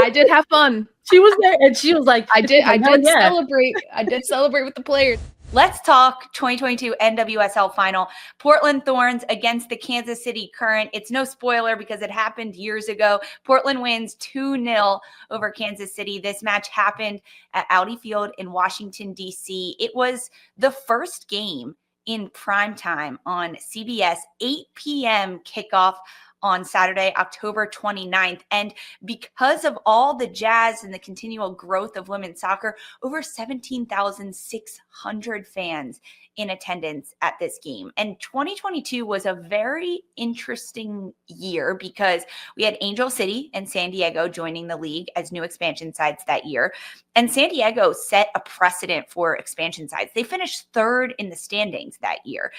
I did have fun. She was there, and she was like, I did celebrate. I did celebrate with the players. Let's talk 2022 NWSL Final. Portland Thorns against the Kansas City Current. It's no spoiler because it happened years ago. Portland wins 2-0 over Kansas City. This match happened at Audi Field in Washington, D.C. It was the first game in primetime on CBS, 8 p.m. kickoff on Saturday, October 29th. And because of all the jazz and the continual growth of women's soccer, over 17,600 fans in attendance at this game. And 2022 was a very interesting year because we had Angel City and San Diego joining the league as new expansion sides that year. And San Diego set a precedent for expansion sides. They finished third in the standings that year.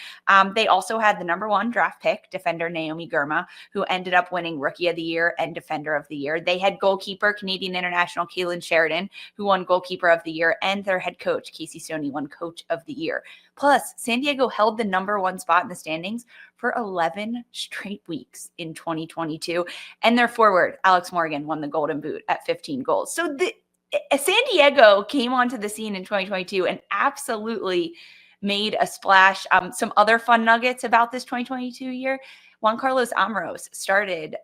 They also had the #1 draft pick, defender Naomi Girma, who ended up winning Rookie of the Year and Defender of the Year. They had goalkeeper, Canadian international Kaylin Sheridan, who won Goalkeeper of the Year, and their head coach, Casey Stoney, won Coach of the Year. Plus, San Diego held the #1 spot in the standings for 11 straight weeks in 2022. And their forward, Alex Morgan, won the Golden Boot at 15 goals. So San Diego came onto the scene in 2022 and absolutely made a splash. Some other fun nuggets about this 2022 year. Juan Carlos Amorós started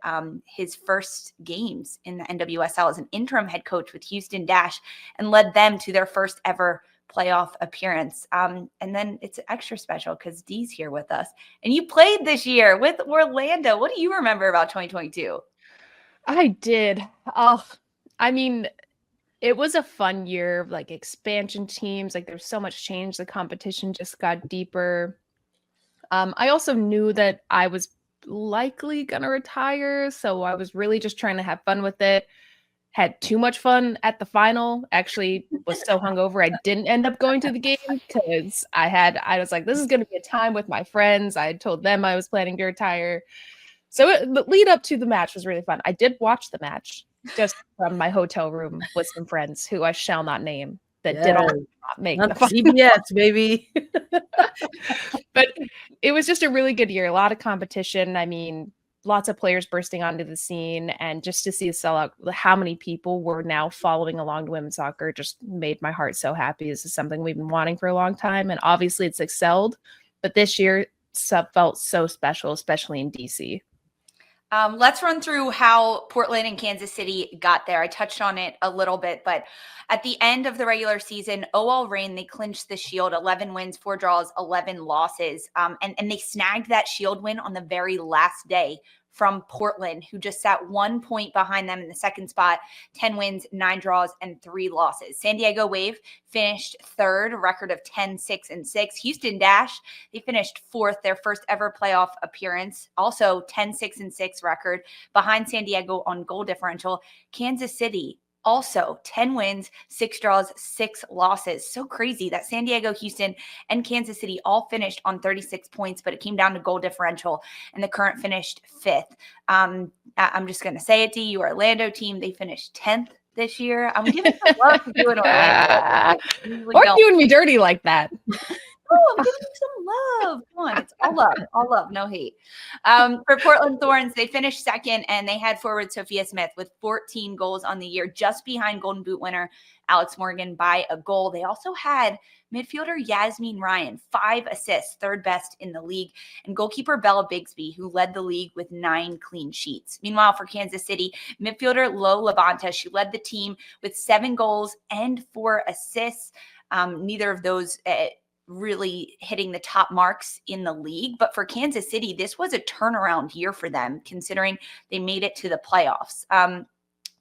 his first games in the NWSL as an interim head coach with Houston Dash and led them to their first ever playoff appearance. And then it's extra special because Dee's here with us. And you played this year with Orlando. What do you remember about 2022? I did. Oh, I mean, it was a fun year of like expansion teams. Like there's so much change. The competition just got deeper. I also knew that I was likely gonna retire, so I was really just trying to have fun with it. Had too much fun at the final. Actually was so hungover I didn't end up going to the game because I was like, this is gonna be a time with my friends. I had told them I was planning to retire. So the lead up to the match was really fun. I did watch the match just from my hotel room with some friends who I shall not name that did all not make the CBS, baby. But it was just a really good year. A lot of competition. I mean, lots of players bursting onto the scene, and just to see a sellout, how many people were now following along to women's soccer just made my heart so happy. This is something we've been wanting for a long time, and obviously it's excelled. But this year felt so special, especially in DC. Let's run through how Portland and Kansas City got there. I touched on it a little bit, but at the end of the regular season, OL Reign, they clinched the Shield, 11 wins, 4 draws, 11 losses. And they snagged that Shield win on the very last day from Portland, who just sat 1 point behind them in the second spot, 10 wins, 9 draws, and 3 losses. San Diego Wave finished third, a record of 10-6-6. Houston Dash, they finished fourth, their first ever playoff appearance, also 10-6-6 record, behind San Diego on goal differential. Kansas City, also 10 wins, 6 draws, 6 losses. So crazy that San Diego, Houston, and Kansas City all finished on 36 points, but it came down to goal differential, and the Current finished 5th. I'm just going to say it to you, Orlando team, they finished 10th this year. I'm giving some love to you in Orlando. Or doing me dirty like that. Oh, I'm giving you some love. Come on, it's all love, no hate. For Portland Thorns, they finished second, and they had forward Sophia Smith with 14 goals on the year, just behind Golden Boot winner Alex Morgan by a goal. They also had midfielder Yasmin Ryan, 5 assists, third best in the league, and goalkeeper Bella Bigsby, who led the league with 9 clean sheets. Meanwhile, for Kansas City, midfielder Lo Labonta, she led the team with 7 goals and 4 assists. Neither of those really hitting the top marks in the league. But for Kansas City, this was a turnaround year for them, considering they made it to the playoffs.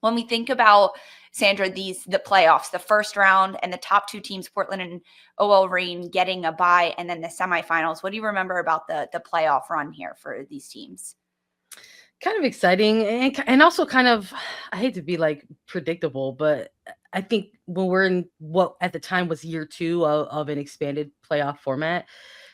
When we think about, Sandra, the playoffs, the first round and the top 2 teams, Portland and OL Reign, getting a bye, and then the semifinals, what do you remember about the playoff run here for these teams? Kind of exciting and also kind of, I hate to be like predictable, but I think when we're in what at the time was year 2 of an expanded playoff format,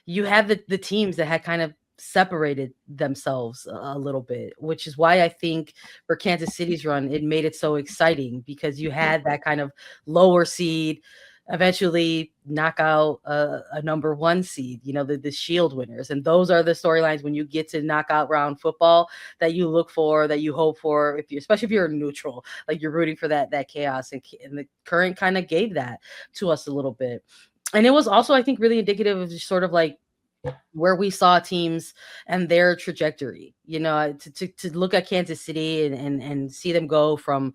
you have the teams that had kind of separated themselves a little bit, which is why I think for Kansas City's run, it made it so exciting because you had that kind of lower seed eventually knock out a number 1 seed, the Shield winners. And those are the storylines when you get to knockout round football that you look for, that you hope for, especially if you're neutral, like you're rooting for that chaos. And the current kind of gave that to us a little bit. And it was also, I think, really indicative of just sort of like where we saw teams and their trajectory, to look at Kansas City and see them go from,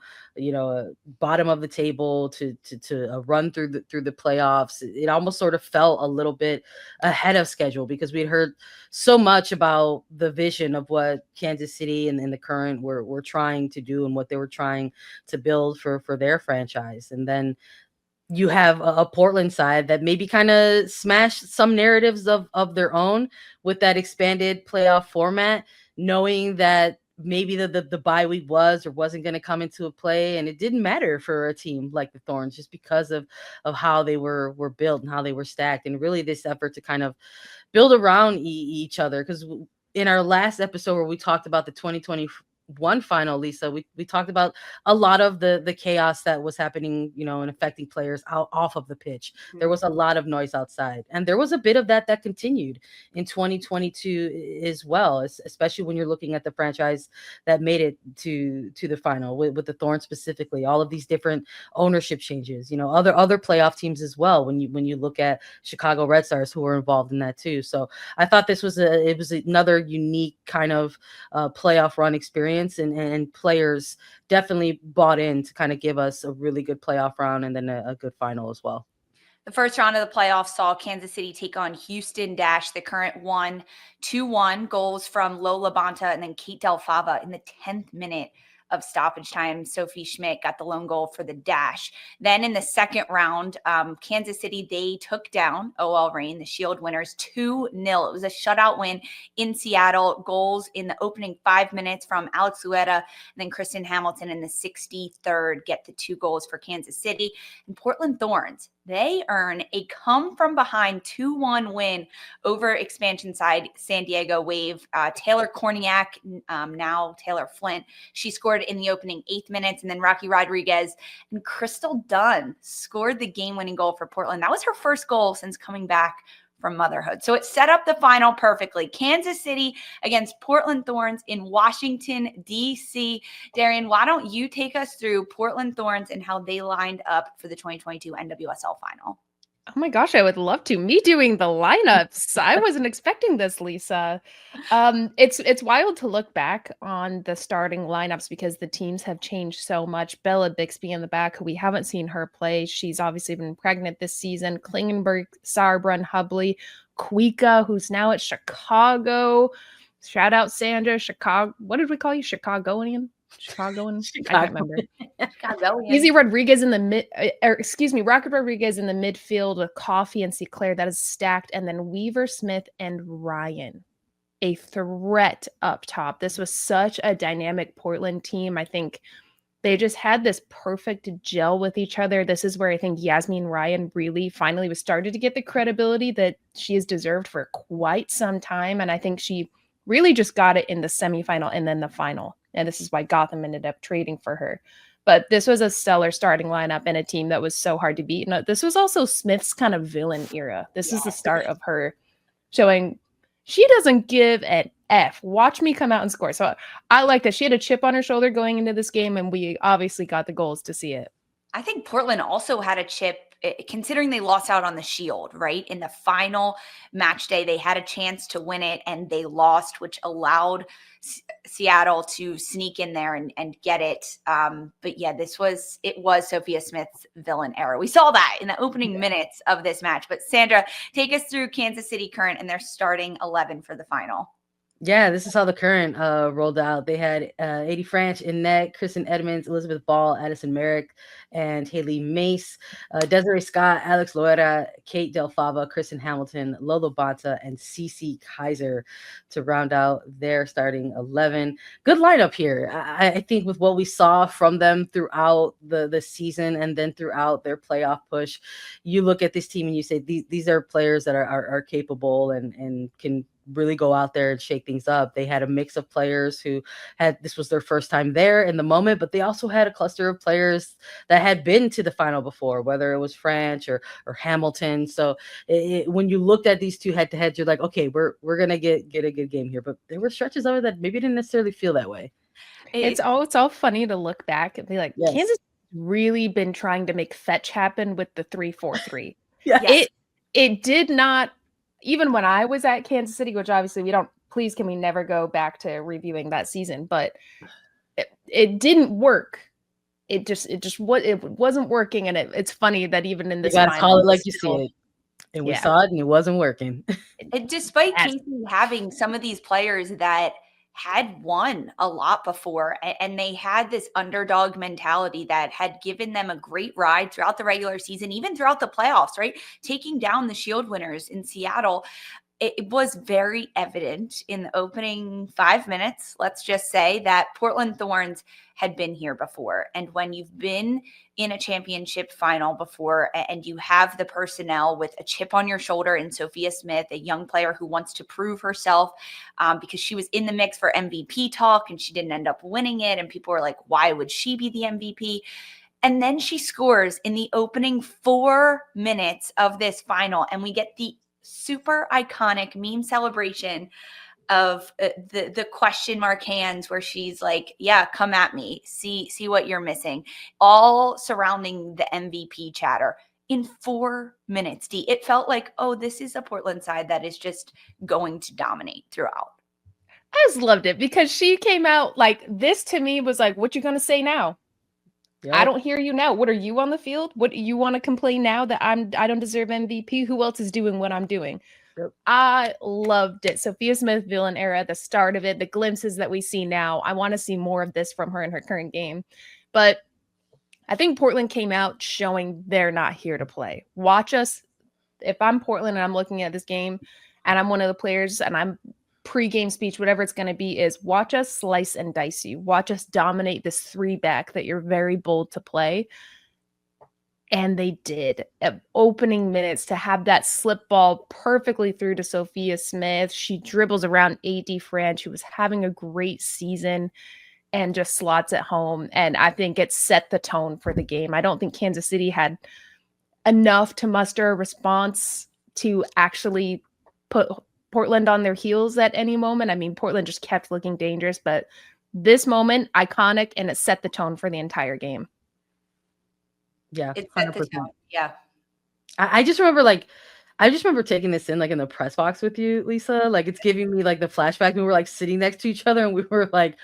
bottom of the table to a run through the playoffs. It almost sort of felt a little bit ahead of schedule because we'd heard so much about the vision of what Kansas City and the Current were trying to do and what they were trying to build for their franchise. And then you have a Portland side that maybe kind of smashed some narratives of their own with that expanded playoff format, knowing that maybe the bye week was or wasn't going to come into a play. And it didn't matter for a team like the Thorns just because of how they were built and how they were stacked. And really this effort to kind of build around each other. Because in our last episode where we talked about the 2021 final, Lisa, we talked about a lot of the chaos that was happening, and affecting players off of the pitch. Mm-hmm. There was a lot of noise outside, and there was a bit of that continued in 2022 as well, especially when you're looking at the franchise that made it to the final with the Thorns specifically. All of these different ownership changes, other playoff teams as well. When you look at Chicago Red Stars, who were involved in that too. So I thought it was another unique kind of playoff run experience. And players definitely bought in to kind of give us a really good playoff round and then a good final as well. The first round of the playoffs saw Kansas City take on Houston Dash. The Current won 2-1, goals from Lola Bonta and then Kate Del Fava in the 10th minute of stoppage time. Sophie Schmidt got the lone goal for the Dash. Then in the second round, Kansas City, they took down OL Reign, the Shield winners, 2-0. It was a shutout win in Seattle. Goals in the opening 5 minutes from Alex Lueta and then Kristen Hamilton in the 63rd get the 2 goals for Kansas City. And Portland Thorns, they earn a come-from-behind 2-1 win over expansion side San Diego Wave. Taylor Korniak, now Taylor Flint, she scored in the opening 8 minutes, and then Rocky Rodriguez and Crystal Dunn scored the game-winning goal for Portland. That was her first goal since coming back from motherhood. So it set up the final perfectly. Kansas City against Portland Thorns in Washington, D.C. Darian, why don't you take us through Portland Thorns and how they lined up for the 2022 NWSL Final? Oh my gosh, I would love to. Me doing the lineups. I wasn't expecting this, Lisa. It's wild to look back on the starting lineups because the teams have changed so much. Bella Bixby in the back, who we haven't seen her play. She's obviously been pregnant this season. Klingenberg, Sauerbrunn, Hubley, Kuika, who's now at Chicago. Shout out Sandra, Chicago. What did we call you? Chicagoan? Chicagoan? Chicago. I can't remember. Chicagoan. Easy Rodriguez in the Rocket Rodriguez in the midfield with Coffey and Sinclair. That is stacked. And then Weaver, Smith, and Ryan, a threat up top. This was such a dynamic Portland team. I think they just had this perfect gel with each other. This is where I think Yasmin Ryan really finally was started to get the credibility that she has deserved for quite some time. And I think she really just got it in the semifinal and then the final. And this is why Gotham ended up trading for her. But this was a stellar starting lineup and a team that was so hard to beat. And this was also Smith's kind of villain era. This is the start of her showing she doesn't give an F. Watch me come out and score. So I like that. She had a chip on her shoulder going into this game, and we obviously got the goals to see it. I think Portland also had a chip, considering they lost out on the Shield, right? In the final match day, they had a chance to win it, and they lost, which allowed Seattle to sneak in there and get it. But yeah, it was Sophia Smith's villain era. We saw that in the opening minutes of this match. But Sandra, take us through Kansas City Current and their starting 11 for the final. Yeah, this is how the Current rolled out. They had Adie Franch in net, Kristen Edmonds, Elizabeth Ball, Addison Merrick, and Haley Mace, Desiree Scott, Alex Loera, Kate Del Fava, Kristen Hamilton, Lolo Bonta, and Cece Kaiser to round out their starting 11. Good lineup here. I think with what we saw from them throughout the season and then throughout their playoff push, you look at this team and you say these are players that are capable and can really go out there and shake things up. They had a mix of players who this was their first time there in the moment, but they also had a cluster of players that had been to the final before, whether it was French or Hamilton. So when you looked at these two head to heads, you're like, okay, we're going to get a good game here. But there were stretches of it that maybe didn't necessarily feel that way. It's all funny to look back and be like, yes. Kansas really been trying to make fetch happen with the 3-4-3. Yes. It did not, even when I was at Kansas City, which obviously can we never go back to reviewing that season, but it didn't work. It wasn't working. And it's funny that even in this, you gotta call it like you see it. And we saw it and it wasn't working. Despite Casey having some of these players that had won a lot before, and they had this underdog mentality that had given them a great ride throughout the regular season, even throughout the playoffs, right? Taking down the Shield winners in Seattle. It was very evident in the opening 5 minutes, let's just say, that Portland Thorns had been here before. And when you've been in a championship final before and you have the personnel with a chip on your shoulder in Sophia Smith, a young player who wants to prove herself because she was in the mix for MVP talk and she didn't end up winning it. And people were like, why would she be the MVP? And then she scores in the opening 4 minutes of this final. And we get the super iconic meme celebration of the question mark hands where she's like, yeah, come at me. See what you're missing. All surrounding the MVP chatter in 4 minutes. It felt like, oh, this is a Portland side that is just going to dominate throughout. I just loved it because she came out like this to me was like, what you going to say now? Yep. I don't hear you now. What are you on the field? What you want to complain now that I don't deserve MVP? Who else is doing what I'm doing? Yep. I loved it. Sophia Smith villain era at the start of it, the glimpses that we see now. I want to see more of this from her in her current game. But I think Portland came out showing they're not here to play. Watch us. If I'm Portland and I'm looking at this game and I'm one of the players and I'm pre-game speech, whatever it's going to be, is watch us slice and dice you. Watch us dominate this 3-back that you're very bold to play. And they did. At opening minutes, to have that slip ball perfectly through to Sophia Smith. She dribbles around AD French, who was having a great season, and just slots it home. And I think it set the tone for the game. I don't think Kansas City had enough to muster a response to actually put Portland on their heels at any moment. I mean, Portland just kept looking dangerous, but this moment, iconic, and it set the tone for the entire game. Yeah, it set 100%. The tone. Yeah. I just remember taking this in like in the press box with you, Lisa. Like it's giving me like the flashback. We were like sitting next to each other and we were like,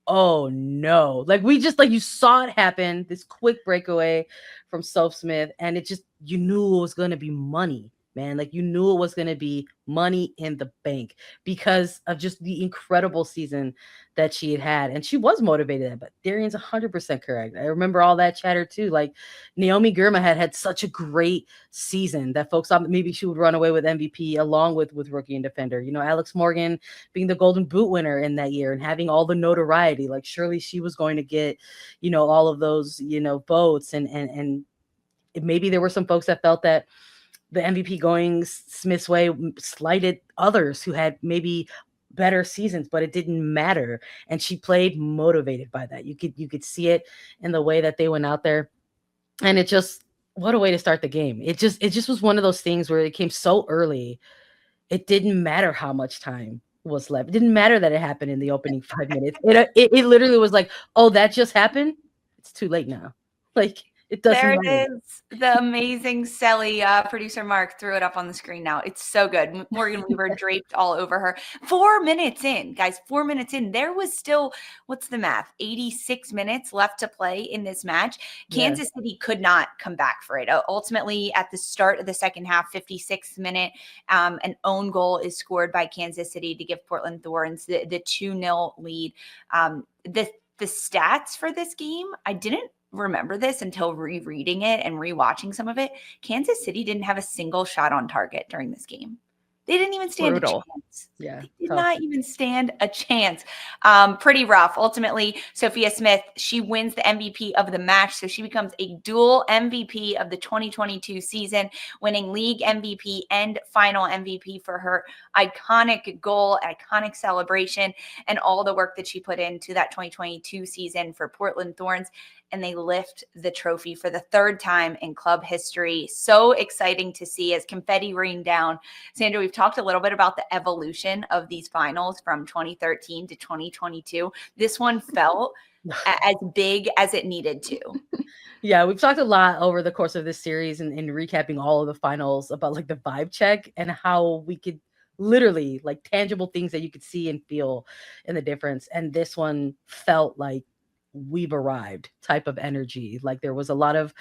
oh no. Like we just like you saw it happen, this quick breakaway from Soph Smith, and it just you knew it was gonna be money. Man, like you knew it was going to be money in the bank because of just the incredible season that she had. And she was motivated, but Darian's 100% correct. I remember all that chatter too. Like Naomi Girma had such a great season that folks thought maybe she would run away with MVP along with rookie and defender. You know, Alex Morgan being the Golden Boot winner in that year and having all the notoriety. Like surely she was going to get, you know, all of those, you know, votes. And maybe there were some folks that felt that the MVP going Smith's way slighted others who had maybe better seasons, but it didn't matter. And she played motivated by that. You could see it in the way that they went out there. And it just, what a way to start the game. It just was one of those things where it came so early. It didn't matter how much time was left. It didn't matter that it happened in the opening 5 minutes. It literally was like, oh, that just happened. It's too late now. Like, it doesn't there matter. It is. The amazing Selly, producer Mark threw it up on the screen now. It's so good. Morgan Weaver draped all over her. 4 minutes in, guys, 4 minutes in. There was still, what's the math? 86 minutes left to play in this match. Kansas City could not come back for it. Ultimately, at the start of the second half, 56th minute, an own goal is scored by Kansas City to give Portland Thorns the 2-0 lead. The stats for this game, I didn't remember this until rereading it and rewatching some of it. Kansas City didn't have a single shot on target during this game. They didn't even stand Brutal. a chance. Yeah, They did tough. not even stand a chance. Pretty rough. Ultimately, Sophia Smith, she wins the MVP of the match. So she becomes a dual MVP of the 2022 season, winning league MVP and final MVP for her iconic goal, iconic celebration, and all the work that she put into that 2022 season for Portland Thorns. And they lift the trophy for the third time in club history. So exciting to see as confetti rained down. Sandra, we've talked a little bit about the evolution of these finals from 2013 to 2022. This one felt as big as it needed to. Yeah, we've talked a lot over the course of this series and recapping all of the finals about like the vibe check and how we could literally like tangible things that you could see and feel in the difference. And this one felt like we've arrived type of energy. Like there was a lot of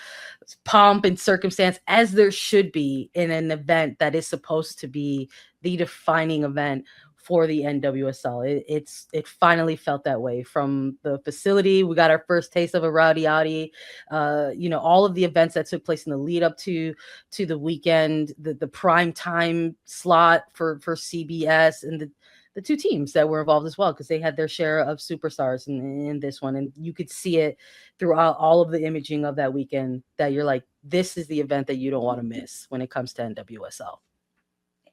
pomp and circumstance, as there should be in an event that is supposed to be the defining event for the NWSL. It finally felt that way from the facility. We got our first taste of a rowdy outy. All of the events that took place in the lead up to the weekend, the prime time slot for CBS, and the two teams that were involved as well, because they had their share of superstars in this one. And you could see it throughout all of the imaging of that weekend that you're like, this is the event that you don't want to miss when it comes to NWSL.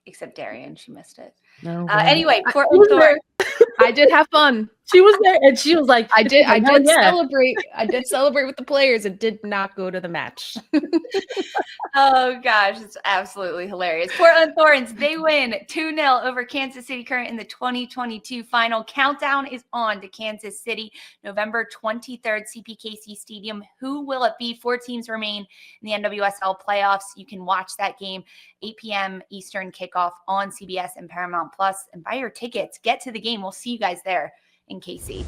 Except Darian, she missed it. No, anyway, Portland Thorns. I did have fun. She was there and she was like, I did yeah. celebrate. I did celebrate with the players. It did not go to the match. Oh gosh, it's absolutely hilarious. Portland Thorns, they win 2-0 over Kansas City Current in the 2022 final. Countdown is on to Kansas City, November 23rd, CPKC Stadium. Who will it be? 4 teams remain in the NWSL playoffs. You can watch that game, 8 p.m. Eastern kickoff on CBS and Paramount Plus, and buy your tickets. Get to the game. We'll see you guys there in KC.